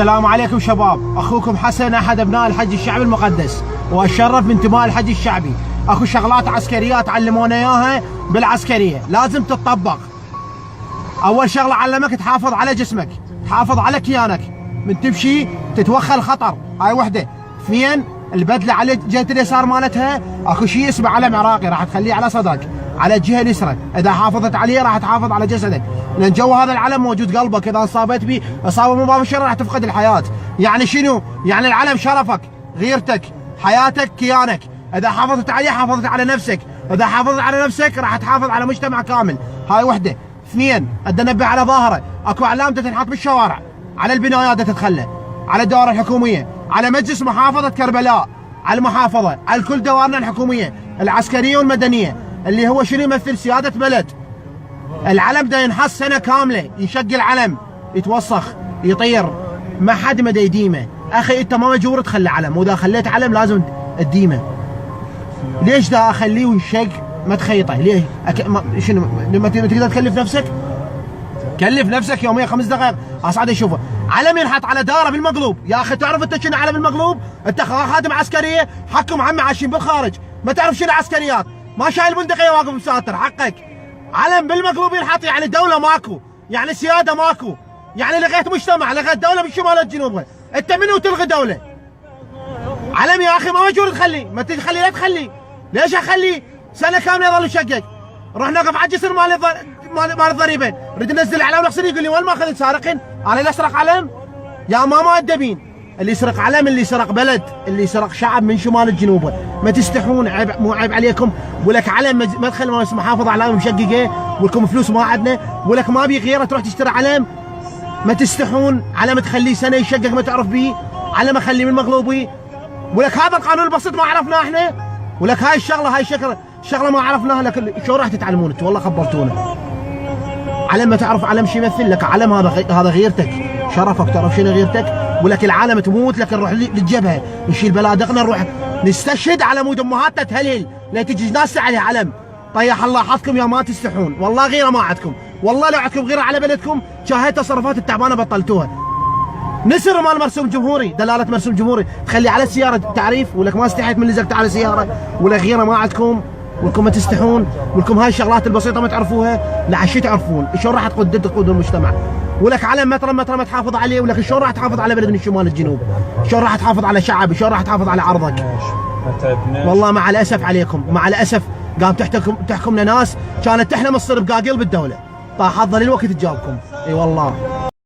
السلام عليكم شباب، اخوكم حسن احد ابناء الحج الشعبي المقدس، واتشرف بانتماء الحج الشعبي. اكو شغلات عسكريات علمونا اياها بالعسكريه لازم تطبق. اول شغله علمك تحافظ على جسمك، تحافظ على كيانك، من تمشي تتوخى الخطر، هاي وحده. اثنين، البدله على جهه اليسار مالتها اكو شيء اسمه علم عراقي راح تخليه على صدرك على الجهه اليسرى، اذا حافظت عليه راح تحافظ على جسدك، لان جو هذا العلم موجود قلبك، اذا اصابت به اصابه مباشره راح تفقد الحياه. يعني شنو؟ يعني العلم شرفك، غيرتك، حياتك، كيانك، اذا حافظت عليه حافظت على نفسك، اذا حافظت على نفسك راح تحافظ على مجتمع كامل، هاي وحده. اثنين، تنبه على ظاهره، اكو اعلام تنحط بالشوارع، على البنايات تتخلى، على الدوائر الحكوميه، على مجلس محافظه كربلاء، على المحافظه، على كل دوائرنا الحكوميه، العسكريه والمدنيه، اللي هو شنو يمثل سياده بلد. العلم دا ينحص سنه كامله، ينشق العلم، يتوسخ، يطير، ما حد مدى يديمه. اخي انت ما مجبور تخلي علم، واذا خليت علم لازم تديمه. ليش دا اخليه وينشق ما تخيطه؟ ليه؟ شنو لما تقدر تكلف نفسك؟ كلف نفسك يوميا 5 دقائق اصعد اشوفه. علم ينحط على داره بالمقلوب، يا اخي تعرف انت شنو علم المقلوب؟ انت خادم عسكريه، حكم عمي عايشين بالخارج، ما تعرف شنو عسكريات، ما شايل بندقيه واقف مساتر، حقك. علم بالمقلوب ينحط، يعني دوله ماكو، يعني سياده ماكو، يعني لغيت مجتمع، لغيت دوله من شمال الجنوب. انت منو تلغي دوله؟ علم يا اخي ما مجبور تخليه، ما تخلي لا تخليه. ليش اخليه؟ سنه كامله يظل يشقق. روح نوقف على الجسر مال الضريبه، نريد ننزل الاعلام ونغسل، يقول لي وين ما اخذت سارقين؟ انا اللي اسرق علم؟ يا ما مؤدبين. اللي يسرق علم، اللي يسرق بلد، اللي يسرق شعب من شمال الجنوب. ما تستحون، عيب، مو عيب عليكم؟ ولك علم ما تخلي محافظه علامه مشققه، ولكم فلوس ما عندنا، ولك ما بي غيره تروح تشتري علم؟ ما تستحون؟ علم تخليه سنه يشقق ما تعرف بيه، علم اخليه من مغلوبي. ولك هذا القانون البسيط ما عرفناه احنا، ولك هاي الشغله، هاي شغله ما عرفناها، لكن شو راح تتعلمون انتم؟ والله خبرتونا. علم ما تعرف علم شو يمثل لك؟ علم هذا غيرتك، شرفك، تعرف شنو غيرتك؟ ولك العالم تموت لك نروح للجبهه، نشيل بلادقنا، نروح نستشهد على مود امهاتنا تهلهل، لا تجي ناس عليها علم. طيح الله حظكم يا ما تستحون، والله غيره ما عندكم، والله لو عندكم غيره على بلدكم كان هاي التصرفات التعبانه بطلتوها. نسر مال مرسوم جمهوري، دلاله مرسوم جمهوري تخلي على السياره تعريف، ولك ما استحيت من لزقت على سياره، ولا غيره ما عندكم، ولكم ما تستحون، ولكم هاي الشغلات البسيطه ما تعرفوها، لا شو تعرفون؟ شلون راح تقودوا المجتمع؟ ولك علم متر ما تحافظ عليه، ولك شلون راح تحافظ على بلد من الشمال الجنوب؟ شلون راح تحافظ على شعب؟ شلون راح تحافظ على عرضك؟ والله مع الاسف عليكم، مع الاسف قام تحكمنا ناس كانت تحلم تصير بقاقيل بالدوله، طاح حظها للوقت تجاوبكم. اي والله.